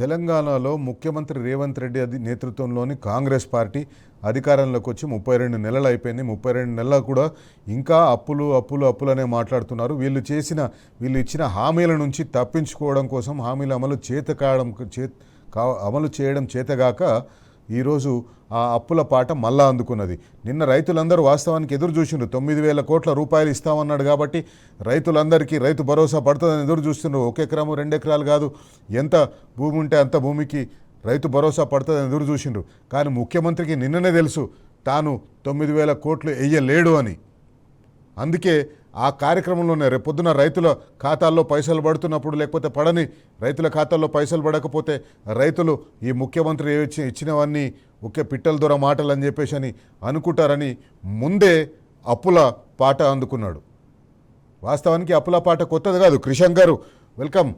తెలంగాణలో ముఖ్యమంత్రి రేవంత్ రెడ్డి నేతృత్వంలోని కాంగ్రెస్ పార్టీ అధికారంలోకి వచ్చి 32 నెలలు అయిపోయింది. 32 నెలలు కూడా ఇంకా అప్పులు అనే మాట్లాడుతున్నారు. వీళ్ళు ఇచ్చిన హామీల నుంచి తప్పించుకోవడం కోసం హామీల అమలు చేయడం చేతగాక ఈరోజు ఆ అప్పుల పాట మళ్ళా అందుకున్నది. నిన్న రైతులందరూ వాస్తవానికి ఎదురు చూసిండ్రు. 9,000 కోట్ల రూపాయలు ఇస్తామన్నాడు కాబట్టి రైతులందరికీ రైతు భరోసా పడుతుందని ఎదురు చూస్తున్నారు. 1 ఎకరము 2 ఎకరాలు కాదు, ఎంత భూమి ఉంటే అంత భూమికి రైతు భరోసా పడుతుందని ఎదురు చూసిండ్రు. కానీ ముఖ్యమంత్రికి నిన్ననే తెలుసు తాను 9,000 కోట్లు వేయలేడు అని. అందుకే ఆ కార్యక్రమంలోనే రేపొద్దున రైతుల ఖాతాల్లో పైసలు పడుతున్నప్పుడు, లేకపోతే పడని రైతుల ఖాతాల్లో పైసలు పడకపోతే రైతులు ఈ ముఖ్యమంత్రి ఇచ్చినవన్నీ ఒకే పిట్టల దొర మాటలు అని చెప్పేసి అని అనుకుంటారని ముందే అప్పుల పాట అందుకున్నాడు. వాస్తవానికి అప్పుల పాట కొత్తది కాదు. క్రిషంక్ గారు వెల్కమ్.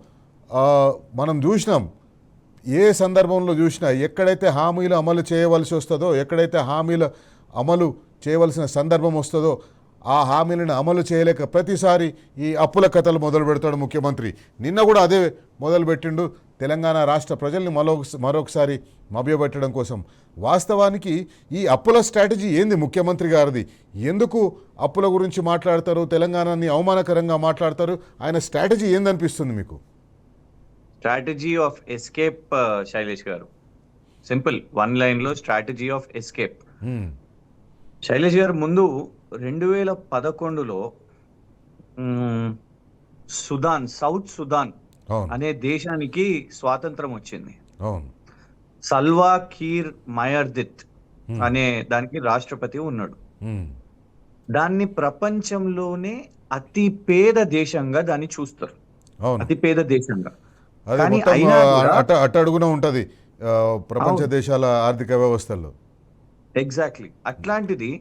మనం చూసినాం, ఏ సందర్భంలో చూసినా ఎక్కడైతే హామీలు అమలు చేయవలసి వస్తుందో, ఎక్కడైతే హామీలు అమలు చేయవలసిన సందర్భం వస్తుందో ఆ హామీలను అమలు చేయలేక ప్రతిసారి ఈ అప్పుల కథలు మొదలు పెడతాడు ముఖ్యమంత్రి. నిన్న కూడా అదే మొదలుపెట్టిండు, తెలంగాణ రాష్ట్ర ప్రజల్ని మరొకసారి మభ్యపెట్టడం కోసం. వాస్తవానికి ఈ అప్పుల స్ట్రాటజీ ఏంది ముఖ్యమంత్రి గారిది? ఎందుకు అప్పుల గురించి మాట్లాడతారు, తెలంగాణని అవమానకరంగా మాట్లాడతారు? ఆయన స్ట్రాటజీ ఏందనిపిస్తుంది మీకు? స్ట్రాటజీ ఆఫ్ ఎస్కేప్ శైలేష్ గారు, సింపుల్, 1 లైన్లో స్ట్రాటజీ ఆఫ్ ఎస్కేప్. శైలేష్ గారు, ముందు 2011లో సౌత్ సుదాన్ అనే దేశానికి స్వాతంత్రం వచ్చింది. సల్వా కీర్ మయర్దిత్ అనే దానికి రాష్ట్రపతి ఉన్నాడు. దాన్ని ప్రపంచంలోనే అతి పేద దేశంగా దాన్ని చూస్తారు, అతి పేద దేశంగా. కానీ అట్టడుగున ఉంటది ప్రపంచ దేశాల ఆర్థిక వ్యవస్థల్లో. ఎగ్జాక్ట్లీ. అట్లాంటిది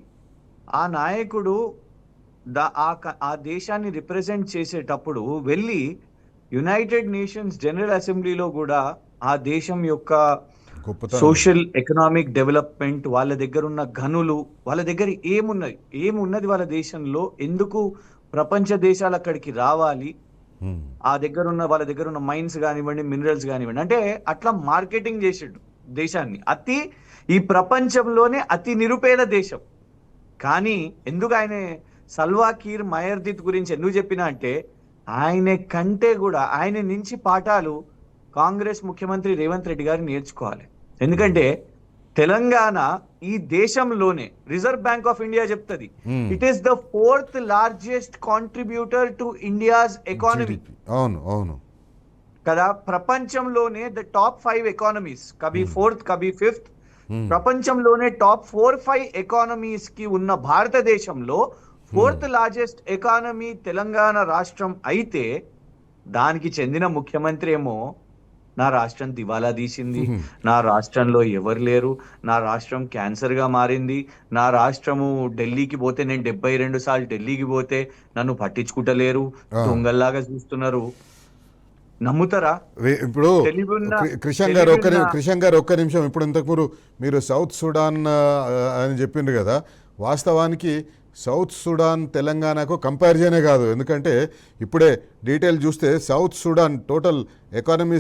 ఆ నాయకుడు ఆ దేశాన్ని రిప్రజెంట్ చేసేటప్పుడు వెళ్ళి యునైటెడ్ నేషన్స్ జనరల్ అసెంబ్లీలో కూడా ఆ దేశం యొక్క సోషల్ ఎకనామిక్ డెవలప్మెంట్, వాళ్ళ దగ్గర ఉన్న గనులు, వాళ్ళ దగ్గర ఏమున్నది వాళ్ళ దేశంలో, ఎందుకు ప్రపంచ దేశాలు అక్కడికి రావాలి, వాళ్ళ దగ్గర ఉన్న మైన్స్ కానివ్వండి, మినరల్స్ కానివ్వండి, అంటే అట్లా మార్కెటింగ్ చేసాడు దేశాన్ని. ఈ ప్రపంచంలోనే అతి నిరుపేద దేశం. కానీ ఎందుకు ఆయన సల్వా కీర్ మయర్దిత్ గురించి ఎందుకు చెప్పినా అంటే, ఆయన నుంచి పాఠాలు కాంగ్రెస్ ముఖ్యమంత్రి రేవంత్ రెడ్డి గారు నేర్చుకోవాలి. ఎందుకంటే తెలంగాణ ఈ దేశంలోనే, రిజర్వ్ బ్యాంక్ ఆఫ్ ఇండియా చెప్తుంది, it is the 4th largest contributor to India's economy. అవును కదా, ప్రపంచంలోనే the top 5 economies, Kabhi 4th Kabhi 5th, ప్రపంచంలోనే టాప్ 4-5 ఎకానమీస్ కి ఉన్న భారతదేశంలో 4th లార్జెస్ట్ ఎకానమీ తెలంగాణ రాష్ట్రం అయితే, దానికి చెందిన ముఖ్యమంత్రి ఏమో నా రాష్ట్రం దివాలా తీసింది, నా రాష్ట్రంలో ఎవరు లేరు, నా రాష్ట్రం క్యాన్సర్ గా మారింది, నా రాష్ట్రము ఢిల్లీకి పోతే, నేను 72 సార్లు ఢిల్లీకి పోతే నన్ను పట్టించుకుంటలేరు, దొంగల్లాగా చూస్తున్నారు. నమ్ముతారా? ఇప్పుడు క్రిషంక్ గారు ఒక్క నిమిషం. ఇప్పుడు ఇంతకు మీరు సౌత్ సుడాన్ అని చెప్పిండ్రు కదా, వాస్తవానికి సౌత్ సుడాన్ తెలంగాణకు కంపారిజనే కాదు. ఎందుకంటే ఇప్పుడే డీటెయిల్ చూస్తే South Sudan total economy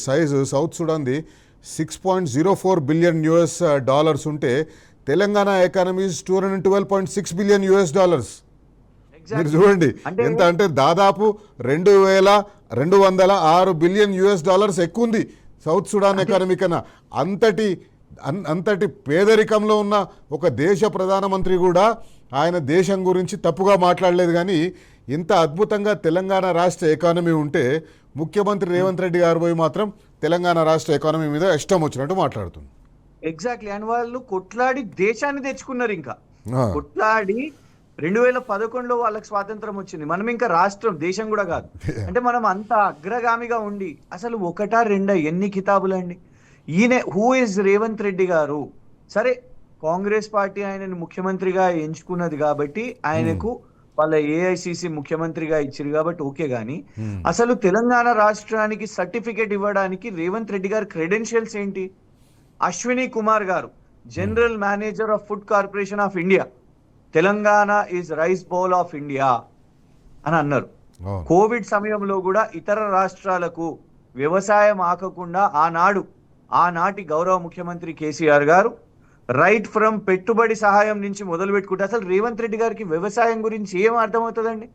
size South సుడాన్ది $6.04 బిలియన్ ఉంటే తెలంగాణ ఎకానమీ $212.6 బిలియన్. మీరు చూడండి ఎంత అంటే దాదాపు $2,206 బిలియన్ ఎక్కువ ఉంది సౌత్ సుడాన్ ఎకానమీ కన్నా. అంతటి పేదరికంలో ఉన్న ఒక దేశ ప్రధానమంత్రి కూడా ఆయన దేశం గురించి తప్పుగా మాట్లాడలేదు. కానీ ఇంత అద్భుతంగా తెలంగాణ రాష్ట్ర ఎకానమీ ఉంటే ముఖ్యమంత్రి రేవంత్ రెడ్డి గారు పోయి మాత్రం తెలంగాణ రాష్ట్ర ఎకానమీ మీద ఇష్టం వచ్చినట్టు మాట్లాడుతుంది. ఎగ్జాక్ట్లీ. అండ్ వాళ్ళు కొట్లాడి దేశాన్ని తెచ్చుకున్నారు. ఇంకా కొట్లాడి 2011లో వాళ్ళకి స్వాతంత్రం వచ్చింది. మనం ఇంకా రాష్ట్రం, దేశం కూడా కాదు. అంటే మనం అంత అగ్రగామిగా ఉండి అసలు 1, 2 ఎన్ని కితాబులు అండి. హూ ఇస్ రేవంత్ రెడ్డి గారు? సరే, కాంగ్రెస్ పార్టీ ఆయనను ముఖ్యమంత్రిగా ఎంచుకున్నది కాబట్టి ఆయనకు వాళ్ళ ఏఐసిసి ముఖ్యమంత్రిగా ఇచ్చారు కాబట్టి ఓకే. గానీ అసలు తెలంగాణ రాష్ట్రానికి సర్టిఫికేట్ ఇవ్వడానికి రేవంత్ రెడ్డి గారి క్రెడెన్షియల్స్ ఏంటి? అశ్విని కుమార్ గారు, general manager of food corporation of India, Telangana is rice bowl of India అని అన్నారు. కోవిడ్ సమయంలో కూడా ఇతర రాష్ట్రాలకు వ్యవసాయం ఆకకుండా ఆనాటి గౌరవ ముఖ్యమంత్రి కేసీఆర్ గారు రైట్ ఫ్రమ్ పెట్టుబడి సహాయం నుంచి మొదలు పెట్టుకుంటే అసలు రేవంత్ రెడ్డి గారికి వ్యవసాయం గురించి ఏం అర్థమవుతుందండి?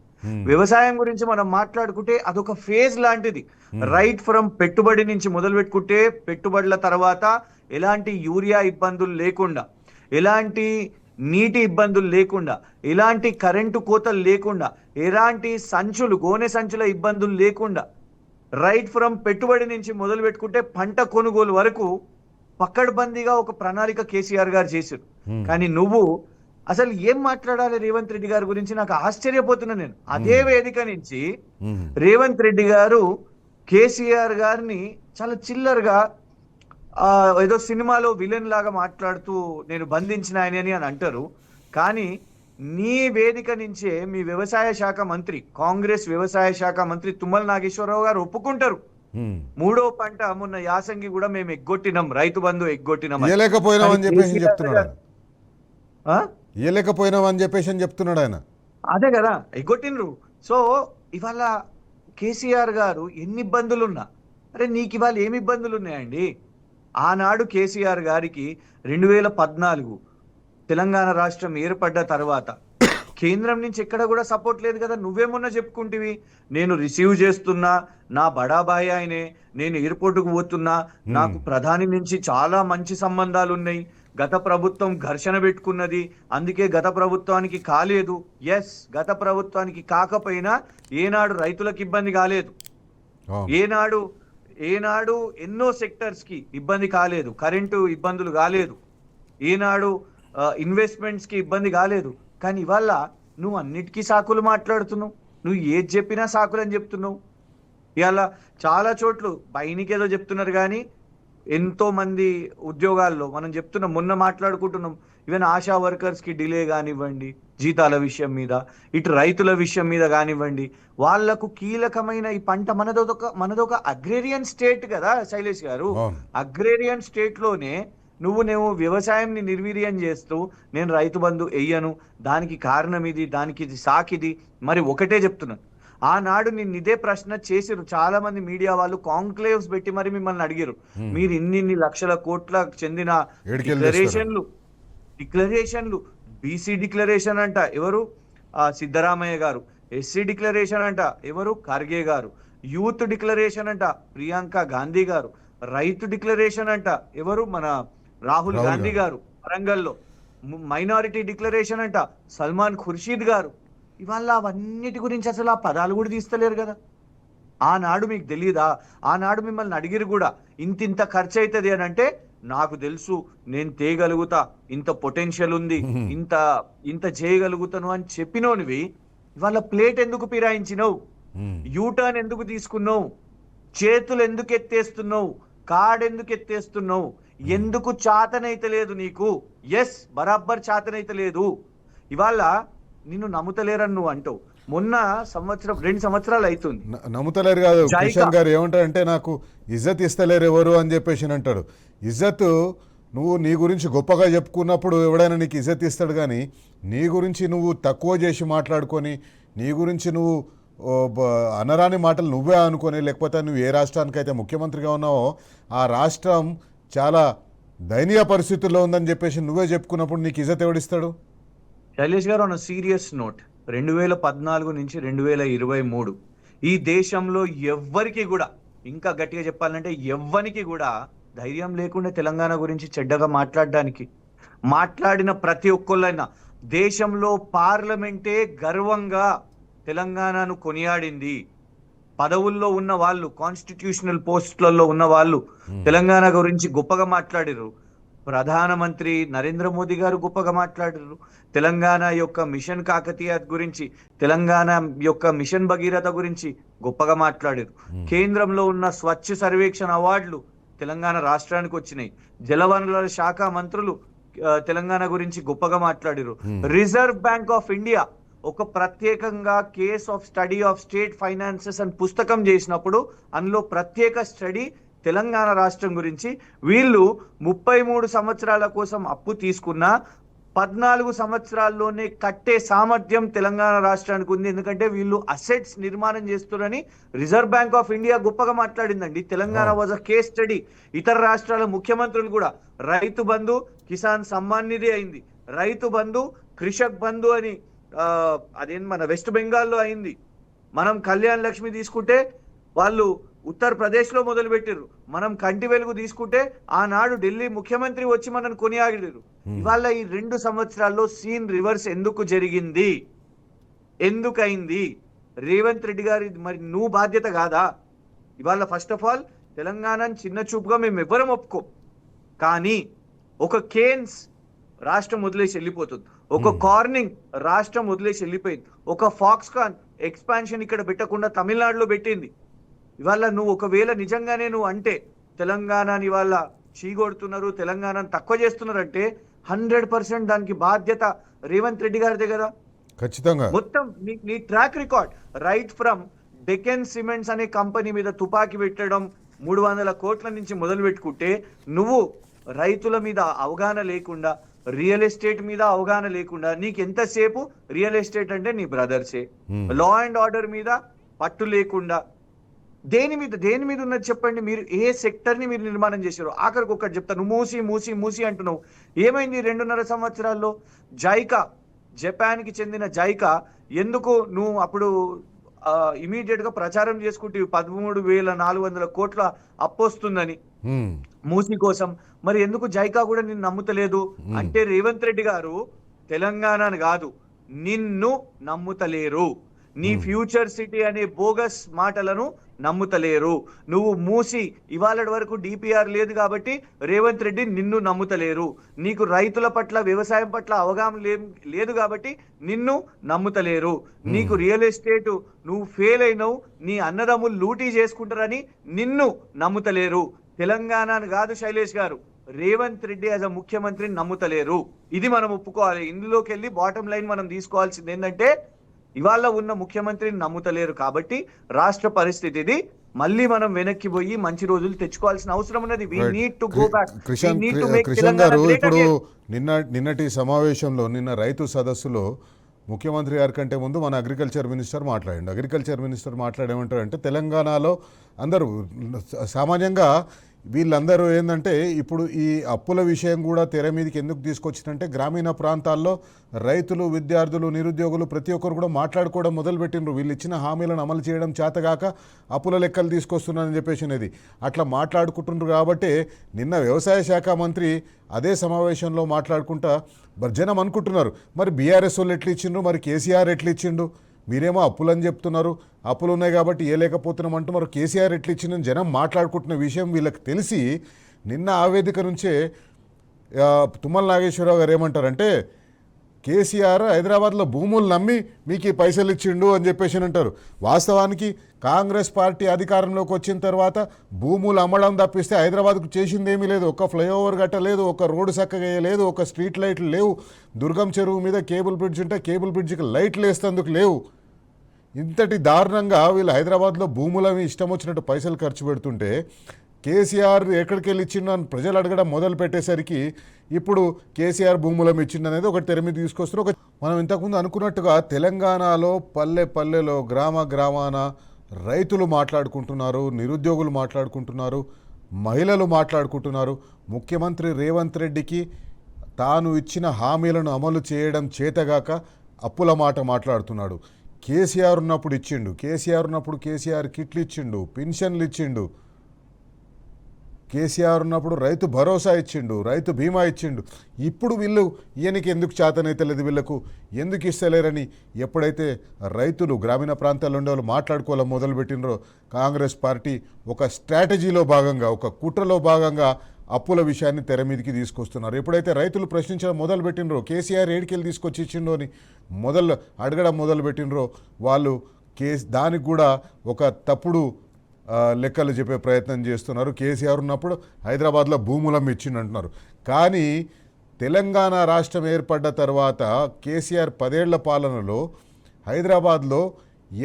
వ్యవసాయం గురించి మనం మాట్లాడుకుంటే అదొక ఫేజ్ లాంటిది. రైట్ ఫ్రమ్ పెట్టుబడి నుంచి మొదలు పెట్టుకుంటే పెట్టుబడుల తర్వాత ఎలాంటి యూరియా ఇబ్బందులు లేకుండా, ఎలాంటి నీటి ఇబ్బందులు లేకుండా, ఎలాంటి కరెంటు కోతలు లేకుండా, ఎలాంటి గోనె సంచుల ఇబ్బందులు లేకుండా రైట్ ఫ్రమ్ పెట్టుబడి నుంచి మొదలు పెట్టుకుంటే పంట కొనుగోలు వరకు పక్కడ్బందీగా ఒక ప్రణాళిక కేసీఆర్ గారు చేశారు. కానీ నువ్వు అసలు ఏం మాట్లాడాలి రేవంత్ రెడ్డి గారి గురించి? నాకు ఆశ్చర్యపోతున్నా నేను. అదే వేదిక నుంచి రేవంత్ రెడ్డి గారు కేసీఆర్ గారిని చాలా చిల్లరగా ఏదో సినిమాలో విలన్ లాగా మాట్లాడుతూ నేను బంధించిన ఆయనని అని అంటారు. కానీ నీ వేదిక నుంచే మీ వ్యవసాయ శాఖ మంత్రి, కాంగ్రెస్ వ్యవసాయ శాఖ మంత్రి తుమ్మల నాగేశ్వరరావు గారు ఒప్పుకుంటారు, 3వ పంట మొన్న యాసంగి కూడా మేము ఎగ్గొట్టినాం, రైతు బంధు ఎగ్గొట్టినాం అని చెప్తున్నాడు ఆయన. అదే కదా ఎగ్గొట్టినరు. సో ఇవాళ కేసీఆర్ గారు ఎన్ని ఇబ్బందులున్నా, అరే నీకు ఇవాళ ఏమి ఇబ్బందులు ఉన్నాయండి? ఆనాడు కేసీఆర్ గారికి 2014 తెలంగాణ రాష్ట్రం ఏర్పడ్డ తర్వాత కేంద్రం నుంచి ఎక్కడ కూడా సపోర్ట్ లేదు కదా. నువ్వేమన్నా చెప్పుకుంటివి, నేను రిసీవ్ చేస్తున్నా, నా బడాబాయ్ ఆయనే, నేను ఎయిర్పోర్టుకు పోతున్నా, నాకు ప్రధాని నుంచి చాలా మంచి సంబంధాలు ఉన్నాయి, గత ప్రభుత్వం ఘర్షణ పెట్టుకున్నది, అందుకే గత ప్రభుత్వానికి కాలేదు. ఎస్, గత ప్రభుత్వానికి కాకపోయినా ఏనాడు రైతులకు ఇబ్బంది కాలేదు, ఏనాడు ఎన్నో సెక్టర్స్ కి ఇబ్బంది కాలేదు, కరెంటు ఇబ్బందులు కాలేదు, ఏనాడు ఇన్వెస్ట్మెంట్స్ కి ఇబ్బంది కాలేదు. కానీ ఇవాళ నువ్వు అన్నిటికీ సాకులు మాట్లాడుతున్నావు, నువ్వు ఏది చెప్పినా సాకులు అని చెప్తున్నావు. ఇవాళ చాలా చోట్ల బయనికేదో చెప్తున్నారు కానీ ఎంతో మంది ఉద్యోగాల్లో మనం చెప్తున్నాం, మొన్న మాట్లాడుకుంటున్నాం, ఈవెన్ ఆశా వర్కర్స్ కి డిలే కానివ్వండి, జీతాల విషయం మీద, ఇటు రైతుల విషయం మీద కానివ్వండి, వాళ్లకు కీలకమైన ఈ పంట మనదొక అగ్రేరియన్ స్టేట్ కదా శైలేష్ గారు. అగ్రేరియన్ స్టేట్ లోనే నువ్వు వ్యవసాయంని నిర్వీర్యం చేస్తూ నేను రైతు బంధు వెయ్యను, దానికి కారణం ఇది, దానికి ఇది సాకిది. మరి ఒకటే చెప్తున్నాను, ఆనాడు నేను ఇదే ప్రశ్న చేసిరు చాలా మంది మీడియా వాళ్ళు, కాంక్లేవ్స్ పెట్టి మరి మిమ్మల్ని అడిగారు, మీరు ఇన్ని లక్షల కోట్లకు చెందిన డిక్లరేషన్లు బీసీ డిక్లరేషన్ అంట ఎవరు? సిద్ధరామయ్య గారు. ఎస్సీ డిక్లరేషన్ అంట ఎవరు? ఖర్గే గారు. యూత్ డిక్లరేషన్ అంట ప్రియాంక గాంధీ గారు. రైతు డిక్లరేషన్ అంట ఎవరు? మన రాహుల్ గాంధీ గారు వరంగల్లో. మైనారిటీ డిక్లరేషన్ అంట సల్మాన్ ఖుర్షీద్ గారు. ఇవాళ అవన్నిటి గురించి అసలు ఆ పదాలు కూడా తీస్తలేరు కదా. ఆనాడు మీకు తెలియదా? ఆనాడు మిమ్మల్ని అడిగిరు కూడా, ఇంత ఖర్చు అవుతుంది అని అంటే, నాకు తెలుసు, నేను తేయగలుగుతా, ఇంత పొటెన్షియల్ ఉంది, ఇంత చేయగలుగుతాను అని చెప్పినోనివి ఇవాళ ప్లేట్ ఎందుకు పిరాయించినావు? యూటర్న్ ఎందుకు తీసుకున్నావు? చేతులు ఎందుకు ఎత్తేస్తున్నావు? కార్డ్ ఎందుకు ఎత్తేస్తున్నావు? ఎందుకు చాతనైతే లేదు నీకు? ఎస్, బరాబర్ చాతనైతే లేదు. ఇవాళ నిన్ను నమ్ముతలేరని నువ్వు అంటావు. మొన్న 2 సంవత్సరాలు అవుతుంది. నమ్ముతలేరు కాదు, కిషన్ గారు ఏమంటారంటే నాకు ఇజ్జత్ ఇస్తలేరు ఎవరు అని చెప్పేసి అంటాడు. ఇజ్జత్ నువ్వు నీ గురించి గొప్పగా చెప్పుకున్నప్పుడు ఎవడైనా నీకు ఇజ్జత్ ఇస్తాడు, కానీ నీ గురించి నువ్వు తక్కువ చేసి మాట్లాడుకొని, నీ గురించి నువ్వు అనరాని మాటలు నువ్వే అనుకొని, లేకపోతే నువ్వు ఏ రాష్ట్రానికైతే ముఖ్యమంత్రిగా ఉన్నావో ఆ రాష్ట్రం చాలా దయనీయ పరిస్థితుల్లో ఉందని చెప్పేసి నువ్వే చెప్పుకున్నప్పుడు నీకు ఇజ్జత్ ఎవడిస్తాడు? శైలేష్ గారు, ఆన్ సీరియస్ నోట్, 2014 నుంచి 2023 ఈ దేశంలో ఎవ్వరికి కూడా, ఇంకా గట్టిగా చెప్పాలంటే ఎవ్వరికి కూడా ధైర్యం లేకుండా తెలంగాణ గురించి చెడ్డగా మాట్లాడడానికి, మాట్లాడిన ప్రతి ఒక్కళ్ళైనా దేశంలో పార్లమెంటే గర్వంగా తెలంగాణను కొనియాడింది. పదవుల్లో ఉన్న వాళ్ళు, కాన్స్టిట్యూషనల్ పోస్టులలో ఉన్న వాళ్ళు తెలంగాణ గురించి గొప్పగా మాట్లాడారు. ప్రధానమంత్రి నరేంద్ర మోదీ గారు గొప్పగా మాట్లాడారు. తెలంగాణ యొక్క మిషన్ కాకతీయ గురించి, తెలంగాణ యొక్క మిషన్ భగీరథ గురించి గొప్పగా మాట్లాడారు. కేంద్రంలో ఉన్న స్వచ్ఛ సర్వేక్షణ అవార్డులు తెలంగాణ రాష్ట్రానికి వచ్చినాయి. జలవనరుల శాఖ మంత్రులు తెలంగాణ గురించి గొప్పగా మాట్లాడారు. రిజర్వ్ బ్యాంక్ ఆఫ్ ఇండియా ఒక ప్రత్యేకంగా case of study of state finances అని పుస్తకం చేసినప్పుడు అందులో ప్రత్యేక స్టడీ తెలంగాణ రాష్ట్రం గురించి, వీళ్ళు 33 సంవత్సరాల కోసం అప్పు తీసుకున్న 14 సంవత్సరాల్లోనే కట్టే సామర్థ్యం తెలంగాణ రాష్ట్రానికి ఉంది. ఎందుకంటే వీళ్ళు అసెట్స్ నిర్మాణం చేస్తున్నారని రిజర్వ్ బ్యాంక్ ఆఫ్ ఇండియా గొప్పగా మాట్లాడిందండి. Telangana was a case study. ఇతర రాష్ట్రాల ముఖ్యమంత్రులు కూడా రైతు బంధు కిసాన్ సమ్మాన్ నిధి అయింది, రైతు బంధు కృషక్ బంధు అని అదేం మన వెస్ట్ బెంగాల్లో అయింది. మనం కళ్యాణ్ లక్ష్మి తీసుకుంటే వాళ్ళు ఉత్తరప్రదేశ్ లో మొదలు పెట్టిర్రు. మనం కంటి వెలుగు తీసుకుంటే ఆనాడు ఢిల్లీ ముఖ్యమంత్రి వచ్చి మనల్ని కొనియాడిరు. ఇవాళ ఈ 2 సంవత్సరాల్లో సీన్ రివర్స్ ఎందుకు జరిగింది, ఎందుకైంది? రేవంత్ రెడ్డి గారి మరి నువ్వు బాధ్యత కాదా? ఇవాళ ఫస్ట్ ఆఫ్ ఆల్ తెలంగాణని చిన్న చూపుగా మేము ఎవ్వరం ఒప్పుకో, కానీ ఒక కేన్స్ రాష్ట్రం వదిలేసి వెళ్ళిపోతుంది, ఒక కార్నింగ్ రాష్ట్రం వదిలేసి వెళ్ళిపోయింది, ఒక ఫాక్స్కాన్ ఎక్స్పాన్షన్ ఇక్కడ పెట్టకుండా తమిళనాడులో పెట్టింది. ఇవాళ నువ్వు ఒకవేళ నిజంగానే నువ్వు అంటే తెలంగాణని ఇవాళ చీగొడుతున్నారు, తెలంగాణను తక్కువ చేస్తున్నారు అంటే 100% దానికి బాధ్యత రేవంత్ రెడ్డి గారిదే కదా. ఖచ్చితంగా మొత్తం నీ track record right from Deccan cements అనే కంపెనీ మీద తుపాకీ పెట్టడం 300 కోట్ల నుంచి మొదలు పెట్టుకుంటే, నువ్వు రైతుల మీద అవగాహన లేకుండా, రియల్ ఎస్టేట్ మీద అవగాహన లేకుండా, నీకు ఎంతసేపు రియల్ ఎస్టేట్ అంటే నీ బ్రదర్సే, లా అండ్ ఆర్డర్ మీద పట్టు లేకుండా, దేని మీద ఉన్నది చెప్పండి. మీరు ఏ సెక్టర్ ని మీరు నిర్మాణం చేశారు? ఆఖరికి ఒక్కటి చెప్తాను, మూసి మూసి మూసి అంటున్నావు. ఏమైంది 2.5 సంవత్సరాల్లో? జైకా, జపాన్ కి చెందిన జైకా ఎందుకు నువ్వు అప్పుడు ఇమీడియట్ గా ప్రచారం చేసుకుంటే 13,400 కోట్ల అప్పు వస్తుందని మూసి కోసం, మరి ఎందుకు జైకా కూడా నిన్ను నమ్ముతలేదు? అంటే రేవంత్ రెడ్డి గారు తెలంగాణను కాదు నిన్ను నమ్ముతలేరు. నీ ఫ్యూచర్ సిటీ అనే బోగస్ మాటలను నమ్ముతలేరు. నువ్వు మూసి ఇవాళ వరకు డిపిఆర్ లేదు కాబట్టి రేవంత్ రెడ్డి నిన్ను నమ్ముతలేరు. నీకు రైతుల పట్ల వ్యవసాయం పట్ల అవగాహన లేదు కాబట్టి నిన్ను నమ్ముతలేరు. నీకు రియల్ ఎస్టేట్ నువ్వు ఫెయిల్ అయినవు, నీ అన్నదమ్ములు లూటీ చేసుకుంటారని నిన్ను నమ్ముతలేరు. తెలంగాణను కాదు శైలేష్ గారు, రేవంత్ రెడ్డి యాజ్ అ ముఖ్యమంత్రిని నమ్ముతలేరు. ఇది మనం ఒప్పుకోవాలి. ఇందులోకి వెళ్ళి బాటమ్ లైన్ మనం తీసుకోవాల్సింది ఏంటంటే, ఇవాళ ఉన్న ముఖ్యమంత్రిని నమ్ముతలేరు కాబట్టి రాష్ట్ర పరిస్థితి ఇది. మళ్ళీ మనం వెనక్కి పోయి మంచి రోజులు తెచ్చుకోవాల్సిన అవసరం ఉన్నది. We need to go back. Krishna garu, ఇప్పుడు నిన్నటి సమావేశంలో, నిన్న రైతు సదస్సులో ముఖ్యమంత్రి గారి కంటే ముందు మన అగ్రికల్చర్ మినిస్టర్ మాట్లాడండి. అగ్రికల్చర్ మినిస్టర్ మాట్లాడేమంటారంటే, తెలంగాణలో అందరూ సామాన్యంగా వీళ్ళందరూ ఏంటంటే, ఇప్పుడు ఈ అప్పుల విషయం కూడా తెర మీదకి ఎందుకు తీసుకొచ్చిందంటే, గ్రామీణ ప్రాంతాల్లో రైతులు, విద్యార్థులు, నిరుద్యోగులు ప్రతి ఒక్కరు కూడా మాట్లాడుకోవడం మొదలుపెట్టిండ్రు. వీళ్ళు ఇచ్చిన హామీలను అమలు చేయడం చేతగాక అప్పుల లెక్కలు తీసుకొస్తున్నారని చెప్పేసి అనేది అట్లా మాట్లాడుకుంటున్నారు. కాబట్టి నిన్న వ్యవసాయ శాఖ మంత్రి అదే సమావేశంలో మాట్లాడుకుంటా జనం అనుకుంటున్నారు, మరి బీఆర్ఎస్ వాళ్ళు ఎట్లా ఇచ్చిండ్రు, మరి కేసీఆర్ ఎట్లా ఇచ్చిండు, మీరేమో అప్పులని చెప్తున్నారు, అప్పులు ఉన్నాయి కాబట్టి ఏ లేకపోతున్నాం అంటూ మరి కేసీఆర్ ఎట్లా ఇచ్చిందని జనం మాట్లాడుకుంటున్న విషయం వీళ్ళకి తెలిసి, నిన్న ఆ వేదిక నుంచే తుమ్మల నాగేశ్వరరావు గారు ఏమంటారంటే, కేసీఆర్ హైదరాబాద్లో భూములు నమ్మి మీకు ఈ పైసలు ఇచ్చిండు అని చెప్పేసి అంటారు. వాస్తవానికి కాంగ్రెస్ పార్టీ అధికారంలోకి వచ్చిన తర్వాత భూములు అమ్మడం తప్పిస్తే హైదరాబాద్కు చేసింది ఏమీ లేదు. ఒక ఫ్లైఓవర్ కట్టలేదు, ఒక రోడ్డు చక్కగా వేయలేదు, ఒక స్ట్రీట్ లైట్లు లేవు, దుర్గం చెరువు మీద కేబుల్ బ్రిడ్జ్ ఉంటే కేబుల్ బ్రిడ్జ్కి లైట్లు వేస్తేందుకు లేవు. ఇంతటి దారుణంగా వీళ్ళు హైదరాబాద్లో భూములని ఇష్టం వచ్చినట్టు పైసలు ఖర్చు పెడుతుంటే, కేసీఆర్ ఎక్కడికి వెళ్ళి ఇచ్చిండు అని ప్రజలు అడగడం మొదలు పెట్టేసరికి ఇప్పుడు కేసీఆర్ భూములం ఇచ్చిండు అనేది ఒక తెర మీద తీసుకొస్తున్నారు. మనం ఇంతకుముందు అనుకున్నట్టుగా తెలంగాణలో పల్లె పల్లెలో, గ్రామ గ్రామాన రైతులు మాట్లాడుకుంటున్నారు, నిరుద్యోగులు మాట్లాడుకుంటున్నారు, మహిళలు మాట్లాడుకుంటున్నారు. ముఖ్యమంత్రి రేవంత్ రెడ్డికి తాను ఇచ్చిన హామీలను అమలు చేయడం చేతగాక అప్పుల మాట మాట్లాడుతున్నాడు. కేసీఆర్ ఉన్నప్పుడు ఇచ్చిండు, కేసీఆర్ ఉన్నప్పుడు కేసీఆర్ కిట్లు ఇచ్చిండు, పెన్షన్లు ఇచ్చిండు, కేసీఆర్ ఉన్నప్పుడు రైతు భరోసా ఇచ్చిండు, రైతు బీమా ఇచ్చిండు. ఇప్పుడు వీళ్ళు ఈయనకి ఎందుకు చేతనైతే లేదు, వీళ్ళకు ఎందుకు ఇస్తలేరని ఎప్పుడైతే రైతులు గ్రామీణ ప్రాంతాల్లో ఉండే వాళ్ళు మాట్లాడుకోవాలని మొదలుపెట్టినరో, కాంగ్రెస్ పార్టీ ఒక స్ట్రాటజీలో భాగంగా, ఒక కుట్రలో భాగంగా అప్పుల విషయాన్ని తెర మీదకి తీసుకొస్తున్నారు. ఎప్పుడైతే రైతులు ప్రశ్నించడం మొదలుపెట్టినరో, కేసీఆర్ ఏడికెళ్ళి తీసుకొచ్చి ఇచ్చిండో అని అడగడం మొదలుపెట్టినరో, వాళ్ళు దానికి కూడా ఒక తప్పుడు లెక్కలు చెప్పే ప్రయత్నం చేస్తున్నారు. కేసీఆర్ ఉన్నప్పుడు హైదరాబాద్లో భూములం ఇచ్చిండు అంటున్నారు. కానీ తెలంగాణ రాష్ట్రం ఏర్పడ్డ తర్వాత కేసీఆర్ 10 ఏళ్ల పాలనలో హైదరాబాద్లో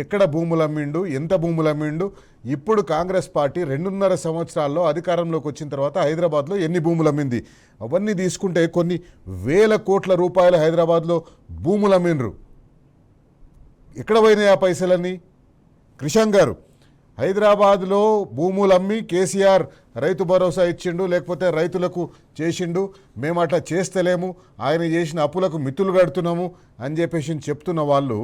ఎక్కడ భూములు అమ్మిండు, ఎంత భూములు అమ్మిండు, ఇప్పుడు కాంగ్రెస్ పార్టీ 2.5 సంవత్సరాల్లో అధికారంలోకి వచ్చిన తర్వాత హైదరాబాద్లో ఎన్ని భూములు అమ్మింది, అవన్నీ తీసుకుంటే కొన్ని వేల కోట్ల రూపాయలు హైదరాబాద్లో భూములు అమ్మిండ్రు. ఎక్కడ పోయినాయి ఆ పైసలన్నీ? క్రిషాంక్ గారు, హైదరాబాద్లో భూములు అమ్మి కేసీఆర్ రైతు భరోసా ఇచ్చిండు, లేకపోతే రైతులకు చేసిండు, మేము అట్లా చేస్తలేము, ఆయన చేసిన అప్పులకు మిత్తులు కడుతున్నాము అని చెప్పేసి చెప్తున్న వాళ్ళు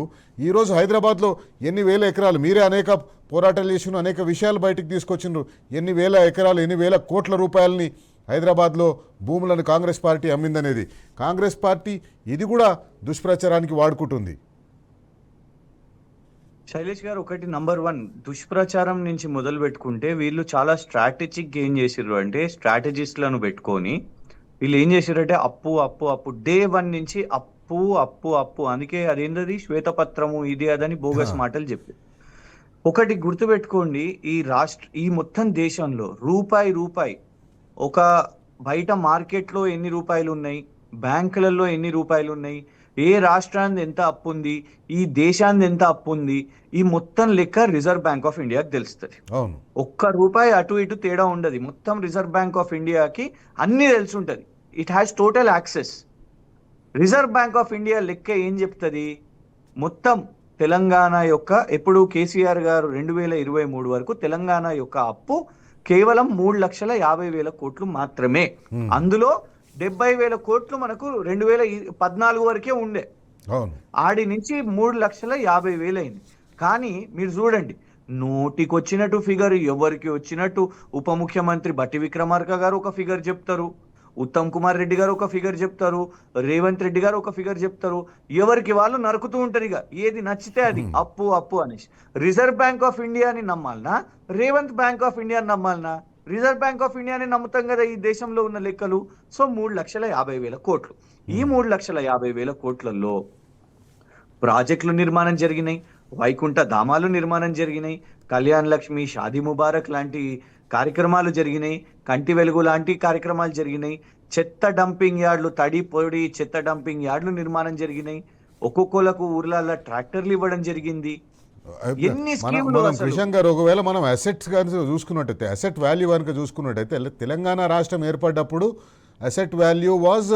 ఈరోజు హైదరాబాద్లో ఎన్ని వేల ఎకరాలు, మీరే అనేక పోరాటాలు చేసిన అనేక విషయాలు బయటికి తీసుకొచ్చిండ్రు, ఎన్ని వేల ఎకరాలు, ఎన్ని వేల కోట్ల రూపాయలని హైదరాబాద్లో భూములను కాంగ్రెస్ పార్టీ అమ్మిందనేది. కాంగ్రెస్ పార్టీ ఇది కూడా దుష్ప్రచారానికి వాడుకుంటుంది. శైలేష్ గారు, ఒకటి నంబర్ 1 దుష్ప్రచారం నుంచి మొదలు పెట్టుకుంటే వీళ్ళు చాలా స్ట్రాటజిక్ ఏం చేసిర్రు అంటే, స్ట్రాటజిస్ట్లను పెట్టుకొని వీళ్ళు ఏం చేసిర్రంటే అప్పు అప్పు అప్పు డే 1 నుంచి అప్పు అప్పు అప్పు, అందుకే అదేంటది శ్వేతపత్రము ఇది అదని బోగస్ మాటలు చెప్పి. ఒకటి గుర్తుపెట్టుకోండి, ఈ మొత్తం దేశంలో రూపాయి ఒక బయట మార్కెట్లో ఎన్ని రూపాయలు ఉన్నాయి, బ్యాంకులలో ఎన్ని రూపాయలు ఉన్నాయి, ఏ రాష్ట్రానికి ఎంత అప్పు ఉంది, ఈ దేశానికి ఎంత అప్పు ఉంది, ఈ మొత్తం లెక్క రిజర్వ్ బ్యాంక్ ఆఫ్ ఇండియాకి తెలుస్తుంది. ఒక్క రూపాయి అటు ఇటు తేడా ఉండదు. మొత్తం రిజర్వ్ బ్యాంక్ ఆఫ్ ఇండియాకి అన్ని తెలిసి ఉంటుంది. It has total access. Reserve bank of India లెక్క ఏం చెప్తుంది, మొత్తం తెలంగాణ యొక్క, ఎప్పుడు కేసీఆర్ గారు 2023 వరకు తెలంగాణ యొక్క అప్పు కేవలం 3,50,000 కోట్లు మాత్రమే. అందులో 70,000 కోట్లు మనకు 2014 వరకే ఉండే. ఆడి నుంచి 3,50,000 అయింది. కానీ మీరు చూడండి, నోటికి వచ్చినట్టు ఫిగర్, ఎవరికి వచ్చినట్టు ఉప ముఖ్యమంత్రి బట్టి విక్రమార్క గారు ఒక ఫిగర్ చెప్తారు, ఉత్తమ్ కుమార్ రెడ్డి గారు ఒక ఫిగర్ చెప్తారు, రేవంత్ రెడ్డి గారు ఒక ఫిగర్ చెప్తారు, ఎవరికి వాళ్ళు నరుకుతూ ఉంటారు. ఇక ఏది నచ్చితే అది అప్పు అప్పు అనేసి. రిజర్వ్ బ్యాంక్ ఆఫ్ ఇండియాని నమ్మాలనా, రేవంత్ బ్యాంక్ ఆఫ్ ఇండియాని నమ్మాలనా? రిజర్వ్ బ్యాంక్ ఆఫ్ ఇండియాని నమ్ముతాం కదా ఈ దేశంలో ఉన్న లెక్కలు. సో 3,50,000 కోట్లు. ఈ 3,50,000 కోట్లలో ప్రాజెక్టులు నిర్మాణం జరిగినాయి, వైకుంఠ ధామాలు నిర్మాణం జరిగినాయి, కళ్యాణ్ లక్ష్మి, షాదీ ముబారక్ లాంటి కార్యక్రమాలు జరిగినాయి, కంటి వెలుగు లాంటి కార్యక్రమాలు జరిగినాయి, చెత్త డంపింగ్ యార్డులు, తడి పొడి చెత్త డంపింగ్ యార్డులు నిర్మాణం జరిగినాయి, ఒక్కొక్కలకు ఊర్లలో ట్రాక్టర్లు ఇవ్వడం జరిగింది. క్రిషాంక్ గారు, ఒకవేళ మనం అసెట్స్ కనుక చూసుకున్నట్టయితే, అసెట్ వాల్యూ కనుక చూసుకున్నట్టయితే, తెలంగాణ రాష్ట్రం ఏర్పడ్డప్పుడు asset value was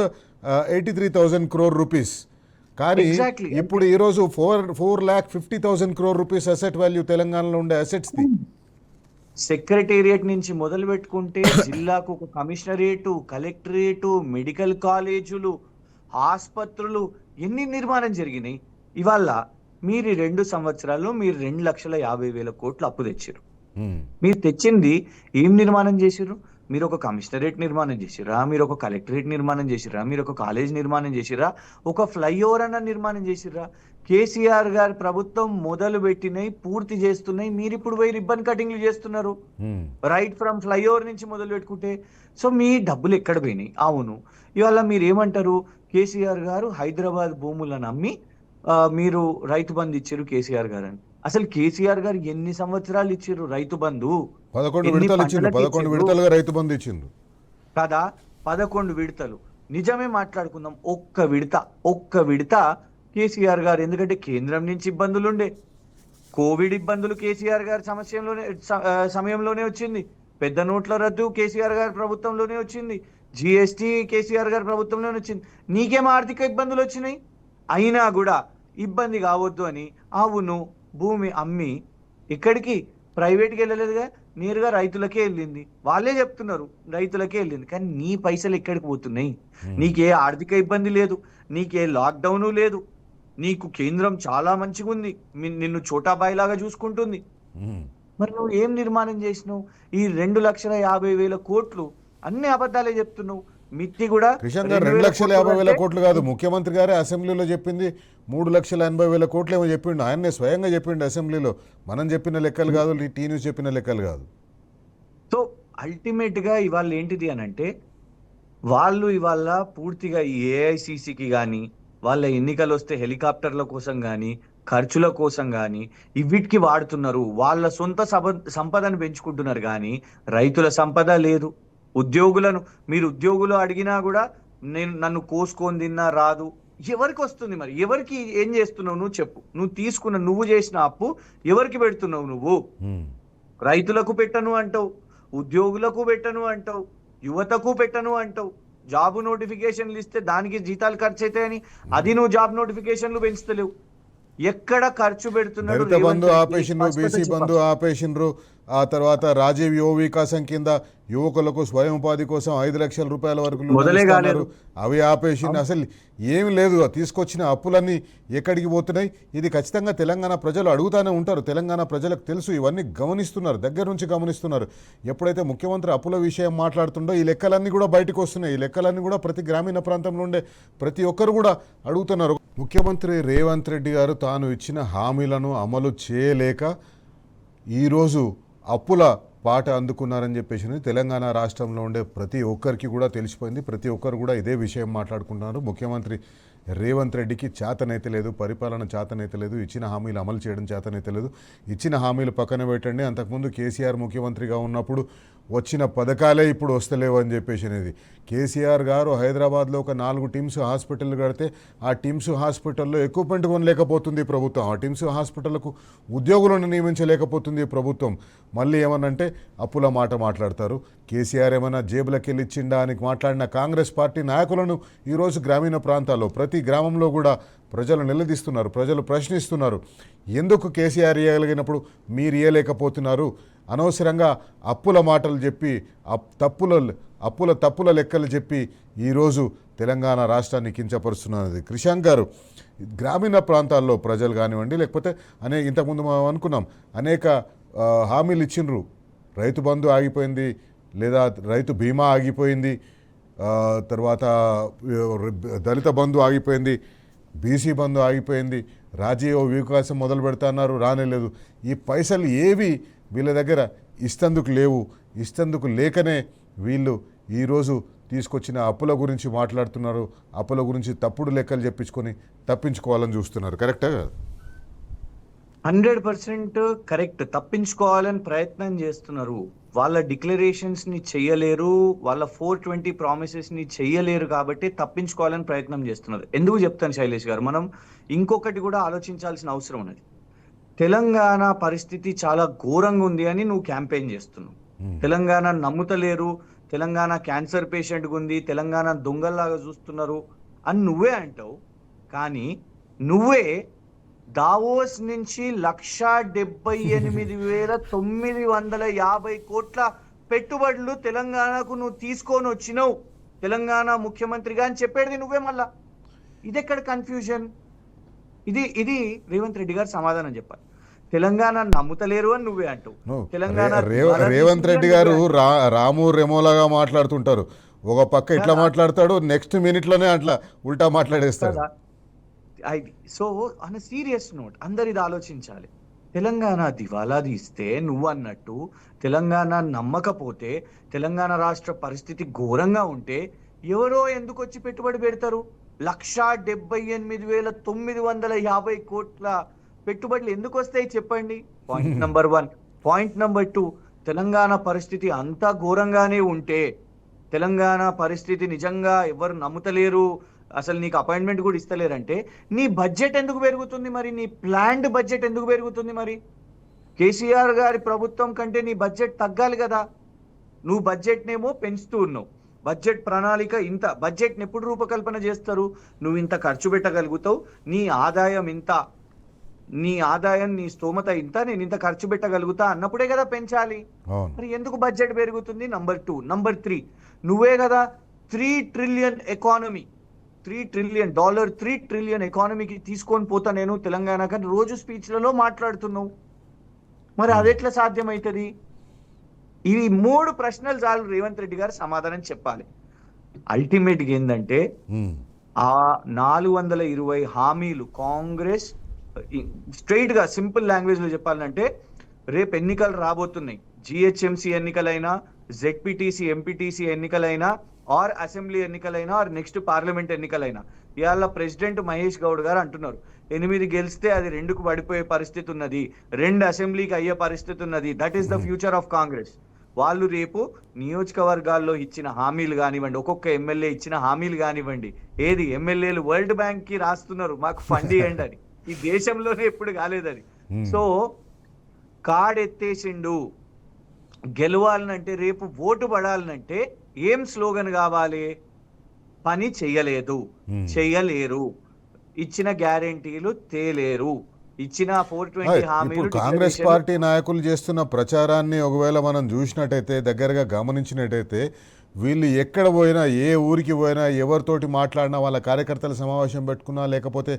83,000 crore rupees. కానీ ఇప్పుడు ఈరోజు 4,50,000 crore రూపీస్ అసెట్ వాల్యూ తెలంగాణలో ఉండే అసెట్స్ది. సెక్రటేరియట్ నుంచి మొదలు పెట్టుకుంటే జిల్లాకు ఒక కమిషనరేటు, కలెక్టరేటు, మెడికల్ కాలేజీలు, ఆసుపత్రులు ఎన్ని నిర్మాణం జరిగినాయి. ఇవాళ మీరు 2 సంవత్సరాల్లో మీరు 2,50,000 కోట్లు అప్పు తెచ్చారు. మీరు తెచ్చింది ఏం నిర్మాణం చేసిర్రు? మీరు ఒక కమిషనరేట్ నిర్మాణం చేసిరా, మీరు ఒక కలెక్టరేట్ నిర్మాణం చేసిరా, మీరు ఒక కాలేజ్ నిర్మాణం చేసిరా, ఒక ఫ్లైఓవర్ అన్న నిర్మాణం చేసిరా? కేసీఆర్ గారి ప్రభుత్వం మొదలు పెట్టినాయి, పూర్తి చేస్తున్నాయి. మీరు ఇప్పుడు పోయి రిబ్బన్ కటింగ్లు చేస్తున్నారు, రైట్ ఫ్రమ్ ఫ్లైఓవర్ నుంచి మొదలు పెట్టుకుంటే. సో మీ డబ్బులు ఎక్కడ పోయినాయి? అవును, ఇవాళ మీరు ఏమంటారు, కేసీఆర్ గారు హైదరాబాద్ భూములను అమ్మి మీరు రైతు బంధు ఇచ్చారు కేసీఆర్ గారు అని. అసలు కేసీఆర్ గారు ఎన్ని సంవత్సరాలు ఇచ్చారు రైతు బంధు? 11 విడతలుగా రైతు బంధు ఇచ్చిండు కదా. 11 విడతలు. నిజమే మాట్లాడుకుందాం, ఒక్క విడత కేసీఆర్ గారు, ఎందుకంటే కేంద్రం నుంచి ఇబ్బందులు ఉండే, కోవిడ్ ఇబ్బందులు కేసీఆర్ గారి సమయంలోనే వచ్చింది, పెద్ద నోట్ల రద్దు కేసీఆర్ గారి ప్రభుత్వంలోనే వచ్చింది, జిఎస్టీ కేసీఆర్ గారి ప్రభుత్వంలోనే వచ్చింది. నీకేం ఆర్థిక ఇబ్బందులు వచ్చినాయి? అయినా కూడా ఇబ్బంది కావద్దు అని అవును భూమి అమ్మి ఇక్కడికి ప్రైవేట్కి వెళ్ళలేదుగా, నేరుగా రైతులకే వెళ్ళింది. వాళ్ళే చెప్తున్నారు రైతులకే వెళ్ళింది. కానీ నీ పైసలు ఎక్కడికి పోతున్నాయి? నీకే ఆర్థిక ఇబ్బంది లేదు, నీకే లాక్డౌను లేదు, నీకు కేంద్రం చాలా మంచిగా ఉంది, నిన్ను చోటాబాయి లాగా చూసుకుంటుంది. మరి నువ్వు ఏం నిర్మాణం చేసినావు? ఈ 2,50,000 కోట్లు అన్ని అబద్ధాలే చెప్తున్నావు. మిత్తి కూడా కిషన్ గారు 2,50,000 కోట్లు కాదు, ముఖ్యమంత్రి గారే అసెంబ్లీలో చెప్పింది 3,80,000 కోట్లు ఏమో చెప్పిండు. ఆయన్నే స్వయంగా చెప్పిండు అసెంబ్లీలో. మనం చెప్పిన లెక్కలు కాదు, టీ న్యూస్ చెప్పిన లెక్కలు కాదు. సో అల్టిమేట్ గా ఇవాళ ఏంటిది అని అంటే, వాళ్ళు ఇవాళ పూర్తిగా ఈ ఏఐసిసికి కానీ, వాళ్ళ ఎన్నికలు వస్తే హెలికాప్టర్ల కోసం కానీ, ఖర్చుల కోసం కానీ ఇవిటికి వాడుతున్నారు. వాళ్ళ సొంత సంపదను పెంచుకుంటున్నారు. కానీ రైతుల సంపద లేదు. ఉద్యోగులను మీరు ఉద్యోగులు అడిగినా కూడా నన్ను కోసుకొని తిన్నా రాదు, ఎవరికి వస్తుంది మరి? ఎవరికి ఏం చేస్తున్నావు నువ్వు చెప్పు. నువ్వు చేసిన అప్పు ఎవరికి పెడుతున్నావు నువ్వు? రైతులకు పెట్టను అంటావు, ఉద్యోగులకు పెట్టను అంటావు, యువతకు పెట్టను అంటావు. జాబ్ నోటిఫికేషన్లు ఇస్తే దానికి జీతాలు ఖర్చు అవుతాయని అది నువ్వు జాబ్ నోటిఫికేషన్లు పెంచుతలేవు. ఎక్కడ ఖర్చు పెడుతున్నాడు? దళిత బంధు ఆపేసిండ్రు, బీసీ బంధు ఆపేసిండ్రు, ఆ తర్వాత రాజీవ్ యువ వికాసం కింద యువకులకు స్వయం ఉపాధి కోసం 5 లక్షల రూపాయల వరకు మొదలే కాలేదు. అవి ఆపేసింది. అసలు ఏమి లేదు. తీసుకొచ్చిన అప్పులన్నీ ఎక్కడికి పోతున్నాయి? ఇది ఖచ్చితంగా తెలంగాణ ప్రజలు అడుగుతూనే ఉంటారు. తెలంగాణ ప్రజలకు తెలుసు, ఇవన్నీ గమనిస్తున్నారు, దగ్గర నుంచి గమనిస్తున్నారు. ఎప్పుడైతే ముఖ్యమంత్రి అప్పుల విషయం మాట్లాడుతుండో ఈ లెక్కలన్నీ కూడా బయటకు వస్తున్నాయి. ఈ లెక్కలన్నీ కూడా ప్రతి గ్రామీణ ప్రాంతంలో ఉండే ప్రతి ఒక్కరు కూడా అడుగుతున్నారు. ముఖ్యమంత్రి రేవంత్ రెడ్డి గారు తాను ఇచ్చిన హామీలను అమలు చేయలేక ఈరోజు అప్పుల పాట అందుకున్నారని చెప్పేసి తెలంగాణ రాష్ట్రంలో ఉండే ప్రతి ఒక్కరికి కూడా తెలిసిపోయింది. ప్రతి ఒక్కరు కూడా ఇదే విషయం మాట్లాడుకుంటున్నారు. ముఖ్యమంత్రి రేవంత్ రెడ్డికి చేతనైతే లేదు, పరిపాలన చేతనైతే లేదు, ఇచ్చిన హామీలు అమలు చేయడం చేతనైతే లేదు. ఇచ్చిన హామీలు పక్కన పెట్టండి, అంతకుముందు కేసీఆర్ ముఖ్యమంత్రిగా ఉన్నప్పుడు వచ్చిన పథకాలే ఇప్పుడు వస్తలేవు అని చెప్పేసి అనేది. కేసీఆర్ గారు హైదరాబాద్లో ఒక 4 టిమ్స్ హాస్పిటల్ కడితే ఆ టిమ్స్ హాస్పిటల్లో ఎక్విప్మెంట్ కొనలేకపోతుంది ప్రభుత్వం. ఆ టిమ్స్ హాస్పిటల్కు ఉద్యోగులను నియమించలేకపోతుంది ప్రభుత్వం. మళ్ళీ ఏమనంటే అప్పుల మాట మాట్లాడతారు. కేసీఆర్ ఏమైనా జేబులకి వెళ్ళి ఇచ్చిండా అని మాట్లాడిన కాంగ్రెస్ పార్టీ నాయకులను ఈరోజు గ్రామీణ ప్రాంతాల్లో ప్రతి గ్రామంలో కూడా ప్రజలు నిలదీస్తున్నారు, ప్రజలు ప్రశ్నిస్తున్నారు. ఎందుకు కేసీఆర్ ఇవ్వగలిగినప్పుడు మీరు ఇవ్వలేకపోతున్నారు? అనవసరంగా అప్పుల మాటలు చెప్పి తప్పుల లెక్కలు చెప్పి ఈరోజు తెలంగాణ రాష్ట్రాన్ని కించపరుస్తున్నది. క్రిషాంక్ గారు, గ్రామీణ ప్రాంతాల్లో ప్రజలు కానివ్వండి, లేకపోతే ఇంతకుముందు మనం అనుకున్నాం అనేక హామీలు ఇచ్చిండ్రు. రైతు బంధు ఆగిపోయింది, లేదా రైతు బీమా ఆగిపోయింది, తర్వాత దళిత బంధు ఆగిపోయింది, బీసీ బంధు ఆగిపోయింది, రాజీవ్ వికాసం మొదలు పెడతాన్నారు, రానేలేదు. ఈ పైసలు ఏవి వీళ్ళ దగ్గర ఇస్తందుకు లేవు. ఇస్తందుకు లేకనే వీళ్ళు ఈరోజు తీసుకొచ్చిన అప్పుల గురించి మాట్లాడుతున్నారు. అప్పుల గురించి తప్పుడు లెక్కలు చెప్పించుకొని తప్పించుకోవాలని చూస్తున్నారు. కరెక్టా? 100% కరెక్ట్. తప్పించుకోవాలని ప్రయత్నం చేస్తున్నారు. వాళ్ళ డిక్లరేషన్స్ ని చెయ్యలేరు, వాళ్ళ 420 ప్రామిసెస్ ని చెయ్యలేరు కాబట్టి తప్పించుకోవాలని ప్రయత్నం చేస్తున్నారు. ఎందుకు చెప్తాను శైలేష్ గారు, మనం ఇంకొకటి కూడా ఆలోచించాల్సిన అవసరం ఉన్నది. తెలంగాణ పరిస్థితి చాలా ఘోరంగా ఉంది అని నువ్వు క్యాంపెయిన్ చేస్తున్నావు. తెలంగాణ నమ్ముతలేరు, తెలంగాణ క్యాన్సర్ పేషెంట్ ఉంది, తెలంగాణ దొంగల్లాగా చూస్తున్నారు అని నువ్వే అంటావు. కానీ నువ్వే దావోస్ నుంచి 1,78,950 కోట్ల పెట్టుబడులు తెలంగాణకు నువ్వు తీసుకొని వచ్చినావు తెలంగాణ ముఖ్యమంత్రిగా అని చెప్పేది నువ్వే. మళ్ళా ఇదెక్కడ కన్ఫ్యూజన్? ఇది రేవంత్ రెడ్డి గారు సమాధానం చెప్పాలి. తెలంగాణ నమ్ముతలేరు అని నువ్వే అంటావు. తెలంగాణ రేవంత్ రెడ్డి గారు రాము రెమోలాగా మాట్లాడుతుంటారు. ఒక పక్క ఇట్లా మాట్లాడతాడు, నెక్స్ట్ మినిట్లోనే అట్లా ఉల్టా మాట్లాడేస్తాడు. సో ఆన్ సీరియస్ నోట్ అందరు ఇది ఆలోచించాలి. తెలంగాణ దివాలా తీస్తే నువ్వు అన్నట్టు తెలంగాణ నమ్మకపోతే, తెలంగాణ రాష్ట్ర పరిస్థితి ఘోరంగా ఉంటే ఎవరో ఎందుకు వచ్చి పెట్టుబడి పెడతారు? 1,78,950 కోట్ల పెట్టుబడులు ఎందుకు వస్తాయి చెప్పండి? Point number 1. Point number 2, Telangana పరిస్థితి అంతా ఘోరంగానే ఉంటే, తెలంగాణ పరిస్థితి నిజంగా ఎవరు నమ్ముతలేరు, అసలు నీకు అపాయింట్మెంట్ కూడా ఇస్తలేరంటే నీ బడ్జెట్ ఎందుకు పెరుగుతుంది మరి? నీ ప్లాన్డ్ బడ్జెట్ ఎందుకు పెరుగుతుంది మరి? కేసీఆర్ గారి ప్రభుత్వం కంటే నీ బడ్జెట్ తగ్గాలి కదా. నువ్వు బడ్జెట్నేమో పెంచుతూ ఉన్నావు. బడ్జెట్ ప్రణాళిక ఇంత, బడ్జెట్ని ఎప్పుడు రూపకల్పన చేస్తారు? నువ్వు ఇంత ఖర్చు పెట్టగలుగుతావు, నీ ఆదాయం ఇంత, నీ ఆదాయం నీ స్తోమత ఇంత, నేను ఇంత ఖర్చు పెట్టగలుగుతా అన్నప్పుడే కదా పెంచాలి. మరి ఎందుకు బడ్జెట్ పెరుగుతుంది? నంబర్ 2. నంబర్ 3, నువ్వే కదా $3 ట్రిలియన్ ఎకానమీ, $3 ట్రిలియన్ ఎకానమీకి తీసుకొని పోతా నేను తెలంగాణ కానీ రోజు స్పీచ్లలో మాట్లాడుతున్నావు. మరి అది ఎట్లా సాధ్యమవుతుంది? ఇవి 3 ప్రశ్నలు చాలు రేవంత్ రెడ్డి గారు సమాధానం చెప్పాలి. అల్టిమేట్గా ఏంటంటే ఆ 420 హామీలు కాంగ్రెస్ స్ట్రైట్ గా సింపుల్ లాంగ్వేజ్ లో చెప్పాలంటే, రేపు ఎన్నికలు రాబోతున్నాయి. జిహెచ్ఎంసీ ఎన్నికలైనా, జెడ్పీటీసీ ఎంపీటీసీ ఎన్నికలైనా, ఆర్ అసెంబ్లీ ఎన్నికలైనా, ఆర్ నెక్స్ట్ పార్లమెంట్ ఎన్నికలైనా, ఇవాళ ప్రెసిడెంట్ మహేష్ గౌడ్ గారు అంటున్నారు 8 గెలిస్తే అది 2కు పడిపోయే పరిస్థితి ఉన్నది, 2 అసెంబ్లీకి అయ్యే పరిస్థితి ఉన్నది. That is the future of Congress. వాళ్ళు రేపు నియోజకవర్గాల్లో ఇచ్చిన హామీలు కానివ్వండి, ఒక్కొక్క ఎమ్మెల్యే ఇచ్చిన హామీలు కానివ్వండి, ఏది ఎమ్మెల్యేలు వరల్డ్ బ్యాంక్ కి రాస్తున్నారు మాకు ఫండ్ ఇవ్వండి అని. ఈ దేశంలోనే ఎప్పుడు కాలేదని. So card ఎత్తేసిండు. గెలవాలనంటే, రేపు ఓటు పడాలనంటే ఏం స్లోగన్ కావాలి? పని చెయ్యలేదు, చెయ్యలేరు, ఇచ్చిన గ్యారెంటీలు తేలేరు, ఇచ్చిన 420 హామీలు. ఇప్పుడు కాంగ్రెస్ పార్టీ నాయకులు చేస్తున్న ప్రచారాన్ని ఒకవేళ మనం చూసినట్టయితే, దగ్గరగా గమనించినట్టయితే, వీళ్ళు ఎక్కడ పోయినా, ఏ ఊరికి పోయినా, ఎవరితోటి మాట్లాడినా, వాళ్ళ కార్యకర్తల సమావేశం పెట్టుకున్నా, లేకపోతే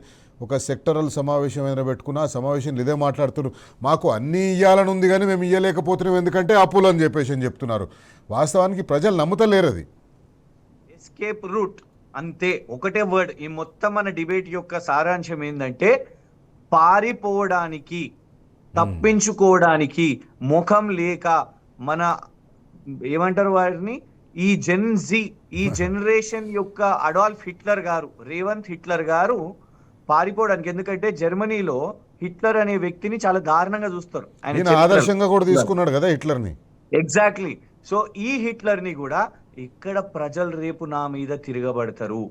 ఒక సెక్టరల్ సమావేశం ఏదైనా పెట్టుకున్నా, సమావేశంలో ఇదే మాట్లాడుతున్నారు. మాకు అన్నీ ఇవ్వాలని ఉంది కానీ మేము ఇవ్వలేకపోతున్నాం ఎందుకంటే అప్పులు అని చెప్తున్నారు. వాస్తవానికి ప్రజలు నమ్ముతలేరు అది. ఎస్కేప్ రూట్ అంతే, ఒకటే వర్డ్. ఈ మొత్తం మన డిబేట్ యొక్క సారాంశం ఏంటంటే, పారిపోవడానికి, తప్పించుకోవడానికి ముఖం లేక, మన ఏమంటారు వారిని, ఈ జెన్జీ, ఈ జనరేషన్ యొక్క అడాల్ఫ్ హిట్లర్ గారు, రేవంత్ హిట్లర్ గారు పారిపోవడానికి. ఎందుకంటే జర్మనీలో హిట్లర్ అనే వ్యక్తిని చాలా దారుణంగా చూస్తారు. ఆయన ఆదర్శంగా కూడా తీసుకున్నాడు కదా హిట్లర్ని. ఎగ్జాక్ట్లీ. సో ఈ హిట్లర్ ని కూడా ఇక్కడ ప్రజలు రేపు నా మీద తిరగబడతారు,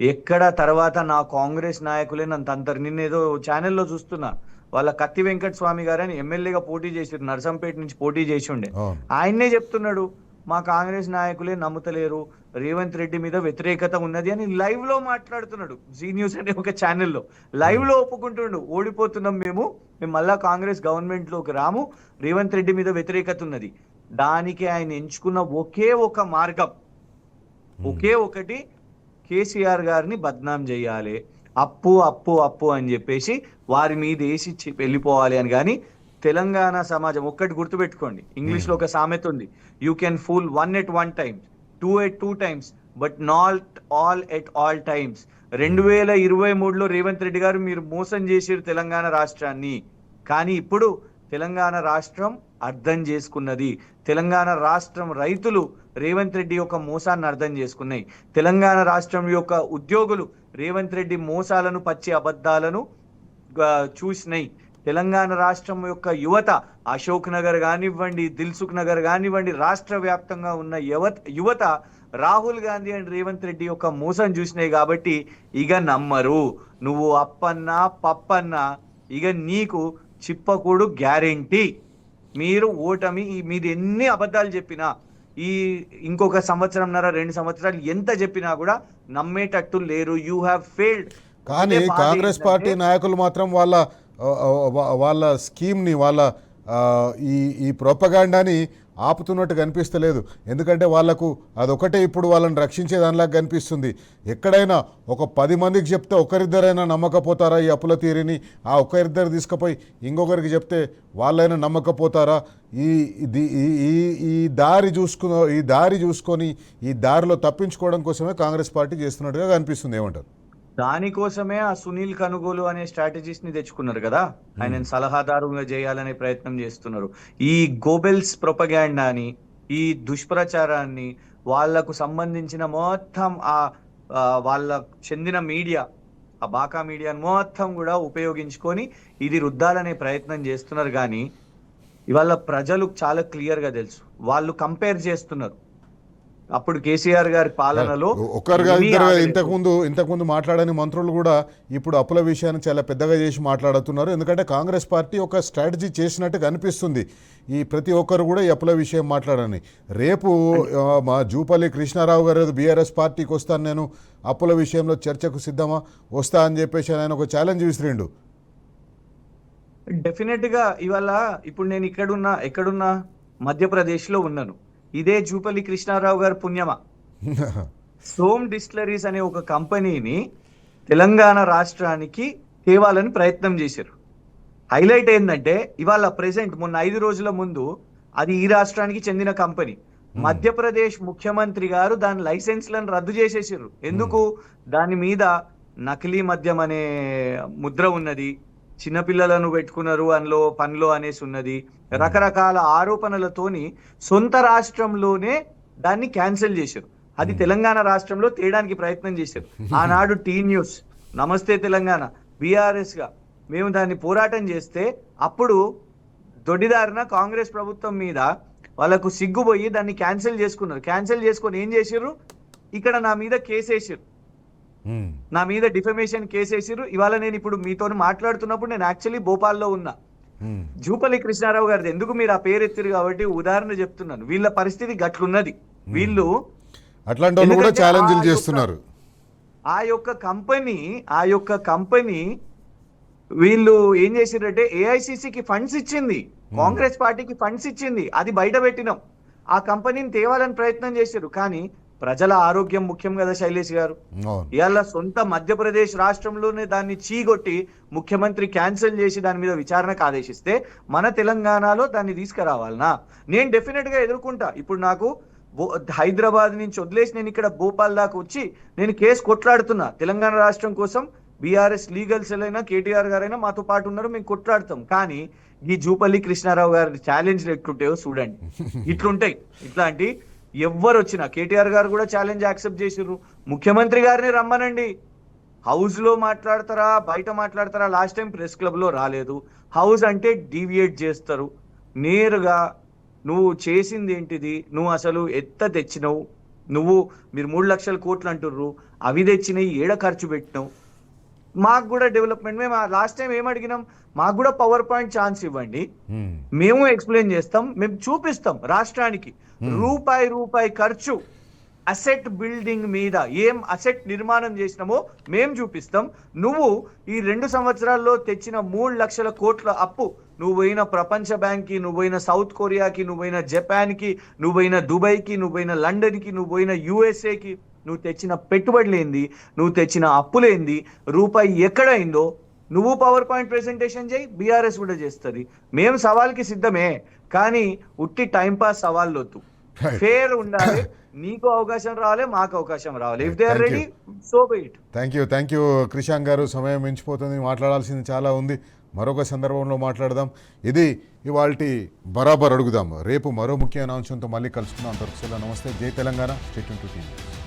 ఎక్కడ తర్వాత నా కాంగ్రెస్ నాయకులే నన్ను తంతారు. నిన్నేదో ఛానల్లో చూస్తున్నా, వాళ్ళ కత్తి వెంకట స్వామి గారు అని ఎమ్మెల్యేగా పోటీ చేసారు, నర్సంపేట నుంచి పోటీ చేసి ఉండే. ఆయన్నే చెప్తున్నాడు, మా కాంగ్రెస్ నాయకులే నమ్ముతలేరు, రేవంత్ రెడ్డి మీద వ్యతిరేకత ఉన్నది అని లైవ్ లో మాట్లాడుతున్నాడు. జీ న్యూస్ అనే ఒక ఛానల్లో లైవ్ లో ఒప్పుకుంటుండు, ఓడిపోతున్నాం మేము మళ్ళా కాంగ్రెస్ గవర్నమెంట్ లోకి రాము, రేవంత్ రెడ్డి మీద వ్యతిరేకత ఉన్నది. దానికి ఆయన ఎంచుకున్న ఒకే ఒక మార్గం, ఒకే ఒకటి, కేసీఆర్ గారిని బద్నాం చేయాలి, అప్పు అప్పు అప్పు అని చెప్పేసి వారి మీద వేసి వెళ్ళిపోవాలి అని. కానీ తెలంగాణ సమాజం ఒక్కటి గుర్తుపెట్టుకోండి, ఇంగ్లీష్ లో ఒక సామెత ఉంది, you can fool one at one times, two at two times, but not all at all times. 2023లో రేవంత్ రెడ్డి గారు మీరు మోసం చేసారు తెలంగాణ రాష్ట్రాన్ని, కానీ ఇప్పుడు తెలంగాణ రాష్ట్రం అర్థం చేసుకున్నది. తెలంగాణ రాష్ట్రం రైతులు రేవంత్ రెడ్డి యొక్క మోసాన్ని అర్థం చేసుకున్నాయి. తెలంగాణ రాష్ట్రం యొక్క ఉద్యోగులు రేవంత్ రెడ్డి మోసాలను, పచ్చి అబద్ధాలను చూసినాయి. తెలంగాణ రాష్ట్రం యొక్క యువత, అశోక్ నగర్ కానివ్వండి, దిల్సుఖ్ నగర్ కానివ్వండి, రాష్ట్ర వ్యాప్తంగా ఉన్న యువత రాహుల్ గాంధీ అండ్ రేవంత్ రెడ్డి యొక్క మోసం చూసినాయి. కాబట్టి ఇక నమ్మరు. నువ్వు అప్పన్నా పప్పన్నా ఇక నీకు చిప్పకూడు గ్యారెంటీ. మీరు ఓటమి, మీరు ఎన్ని అబద్ధాలు చెప్పినా, ఈ ఇంకొక సంవత్సరంన్నర 2 సంవత్సరాలు ఎంత చెప్పినా కూడా నమ్మేటట్టు లేరు. You have failed. కానీ కాంగ్రెస్ పార్టీ నాయకులు మాత్రం వాళ్ళ స్కీమ్ని, వాళ్ళ ఈ ప్రొపగాండాని ఆపుతున్నట్టు కనిపిస్తలేదు. ఎందుకంటే వాళ్లకు అదొకటే ఇప్పుడు వాళ్ళని రక్షించే దానిలాగా కనిపిస్తుంది. ఎక్కడైనా ఒక 10 మందికి చెప్తే ఒకరిద్దరైనా నమ్మకపోతారా ఈ అప్పుల తీరిని? ఆ ఒకరిద్దరు తీసుకుపోయి ఇంకొకరికి చెప్తే వాళ్ళైనా నమ్మకపోతారా? ఈ దారి చూసుకొని ఈ దారిలో తప్పించుకోవడం కోసమే కాంగ్రెస్ పార్టీ చేస్తున్నట్టుగా కనిపిస్తుంది. ఏమంటారు? దానికోసమే ఆ సునీల్ కనుగోలు అనే స్ట్రాటజీస్ ని తెచ్చుకున్నారు కదా, ఆయన సలహాదారుగా చేయాలనే ప్రయత్నం చేస్తున్నారు. ఈ గోబెల్స్ ప్రొపగాండాని, ఈ దుష్ప్రచారాన్ని, వాళ్లకు సంబంధించిన మొత్తం వాళ్ళ చెందిన మీడియా, ఆ బాకా మీడియాని మొత్తం కూడా ఉపయోగించుకొని ఇది రుద్దాలనే ప్రయత్నం చేస్తున్నారు. కానీ ఇవాళ ప్రజలు చాలా క్లియర్ గా తెలుసు, వాళ్ళు కంపేర్ చేస్తున్నారు. అప్పుడు కేసీఆర్ గారి పాలనలో ఒకరుగా ఇంతకుముందు మాట్లాడని మంత్రులు కూడా ఇప్పుడు అప్పుల విషయాన్ని చాలా పెద్దగా చేసి మాట్లాడుతున్నారు. ఎందుకంటే కాంగ్రెస్ పార్టీ ఒక స్ట్రాటజీ చేసినట్టుగా అనిపిస్తుంది. ఈ ప్రతి ఒక్కరు కూడా ఈ అప్పుల విషయం మాట్లాడని. రేపు మా జూపల్లి కృష్ణారావు గారు బీఆర్ఎస్ పార్టీకి వస్తాను, నేను అప్పుల విషయంలో చర్చకు సిద్ధమా, వస్తా అని చెప్పేసి ఆయన ఒక ఛాలెంజ్ విసిరిండు. డెఫినెట్ గా ఇవాళ ఇప్పుడు నేను ఎక్కడున్నా మధ్యప్రదేశ్ లో ఉన్నాను. ఇదే జూపల్లి కృష్ణారావు గారు పుణ్యమా సోమ్ డిస్టిలరీస్ అనే ఒక కంపెనీని తెలంగాణ రాష్ట్రానికి తేవాలని ప్రయత్నం చేశారు. హైలైట్ ఏంటంటే ఇవాళ ప్రెసెంట్ మొన్న 5 రోజుల ముందు అది ఈ రాష్ట్రానికి చెందిన కంపెనీ, మధ్యప్రదేశ్ ముఖ్యమంత్రి గారు దాని లైసెన్స్లను రద్దు చేసేసారు. ఎందుకు? దాని మీద నకిలీ మద్యం అనే ముద్ర ఉన్నది, చిన్నపిల్లలను పెట్టుకున్నారు అందులో పనిలో అనేసి ఉన్నది, రకరకాల ఆరోపణలతోని సొంత రాష్ట్రంలోనే దాన్ని క్యాన్సిల్ చేశారు. అది తెలంగాణ రాష్ట్రంలో తేయడానికి ప్రయత్నం చేశారు. ఆనాడు టీ న్యూస్, నమస్తే తెలంగాణ, బీఆర్ఎస్ గా మేము దాన్ని పోరాటం చేస్తే అప్పుడు దొడ్డిదారిన కాంగ్రెస్ ప్రభుత్వం మీద వాళ్ళకు సిగ్గుపోయి దాన్ని క్యాన్సిల్ చేసుకున్నారు. క్యాన్సిల్ చేసుకొని ఏం చేసిర్రు, ఇక్కడ నా మీద కేసేసారు, నా మీద డిఫమేషన్ కేసేసారు. ఇవాళ నేను ఇప్పుడు మీతో మాట్లాడుతున్నప్పుడు నేను యాక్చువల్లీ భోపాల్లో ఉన్నా. జూపల్లి కృష్ణారావు గారిది ఎందుకు మీరు ఆ పేరు ఎత్తిరు కాబట్టి ఉదాహరణ చెప్తున్నాను. వీళ్ళ పరిస్థితి గట్లున్నది. వీళ్ళు అట్లాంటి వాళ్ళు కూడా ఛాలెంజ్లు చేస్తున్నారు. ఆ యొక్క కంపెనీ వీళ్ళు ఏం చేసిరంటే ఏఐసిసికి ఫండ్స్ ఇచ్చింది, కాంగ్రెస్ పార్టీకి ఫండ్స్ ఇచ్చింది, అది బయట పెట్టినాం. ఆ కంపెనీని తేవాలని ప్రయత్నం చేశారు. కానీ ప్రజల ఆరోగ్యం ముఖ్యం కదా శైలేష్ గారు. ఇవాళ సొంత మధ్యప్రదేశ్ రాష్ట్రంలోనే దాన్ని చీగొట్టి ముఖ్యమంత్రి క్యాన్సిల్ చేసి దాని మీద విచారణకు ఆదేశిస్తే మన తెలంగాణలో దాన్ని తీసుకురావాలనా? నేను డెఫినెట్ గా ఎదుర్కొంటా. ఇప్పుడు నాకు హైదరాబాద్ నుంచి వదిలేసి నేను ఇక్కడ భోపాల్ దాకా వచ్చి నేను కేసు కొట్లాడుతున్నా తెలంగాణ రాష్ట్రం కోసం. బీఆర్ఎస్ లీగల్ సెల్ అయినా కేటీఆర్ గారైనా మాతో పాటు ఉన్నారు, మేము కొట్లాడతాం. కానీ ఈ జూపల్లి కృష్ణారావు గారి ఛాలెంజ్లు ఎట్లుంటాయో చూడండి. ఇట్లుంటాయి. ఇట్లాంటి ఎవ్వరు వచ్చినా కేటీఆర్ గారు కూడా ఛాలెంజ్ యాక్సెప్ట్ చేసిర్రు. ముఖ్యమంత్రి గారిని రమ్మనండి, హౌస్ లో మాట్లాడతారా బయట మాట్లాడతారా? లాస్ట్ టైం ప్రెస్ క్లబ్ లో రాలేదు. హౌస్ అంటే డీవియేట్ చేస్తారు. నేరుగా నువ్వు చేసింది ఏంటిది, నువ్వు అసలు ఎంత తెచ్చినావు, మీరు 3 లక్షల కోట్లు అంటుర్రు, అవి తెచ్చినాయి ఏడ ఖర్చు పెట్టినావు, మాకు కూడా డెవలప్మెంట్. మేము లాస్ట్ టైం ఏం అడిగినాం, మాకు కూడా పవర్ పాయింట్ ఛాన్స్ ఇవ్వండి, మేము ఎక్స్ప్లెయిన్ చేస్తాం, మేము చూపిస్తాం రాష్ట్రానికి రూపాయి ఖర్చు అసెట్ బిల్డింగ్ మీద ఏం అసెట్ నిర్మాణం చేసినామో మేము చూపిస్తాం. నువ్వు ఈ 2 సంవత్సరాల్లో తెచ్చిన 3 లక్షల కోట్ల అప్పు, నువ్వైన ప్రపంచ బ్యాంక్కి, నువ్వైన సౌత్ కొరియాకి, నువ్వైన జపాన్కి, నువ్వైన దుబాయ్కి, నువ్వైన లండన్కి, నువ్వైన యుఎస్ఏకి నువ్వు తెచ్చిన పెట్టుబడులేంది, నువ్వు తెచ్చిన అప్పులేంది, రూపాయి ఎక్కడైందో నువ్వు పవర్ పాయింట్ ప్రెజెంటేషన్ చేయి, బీఆర్ఎస్ కూడా చేస్తుంది. మేము సవాల్కి సిద్ధమే, కానీ ఉట్టి టైంపాస్ సవాళ్ళు వద్దు. ఫేర్ ఉండాలి, నీకు అవకాశం రావాలి, మాకు అవకాశం రావాలి. If they are ready, so be it. Thank you Krishank garu. సమయం మించిపోతుంది, మాట్లాడాల్సింది చాలా ఉంది. మరొక సందర్భంలో మాట్లాడదాం. ఇది ఇవాల్టి బరాబర్ అడుగుదాం. రేపు మరో ముఖ్యమైన అంశంతో మళ్ళీ కలుసుకుందాం. అంతవరకు సెలవు. నమస్తే. జై Telangana. Stay tuned to TV.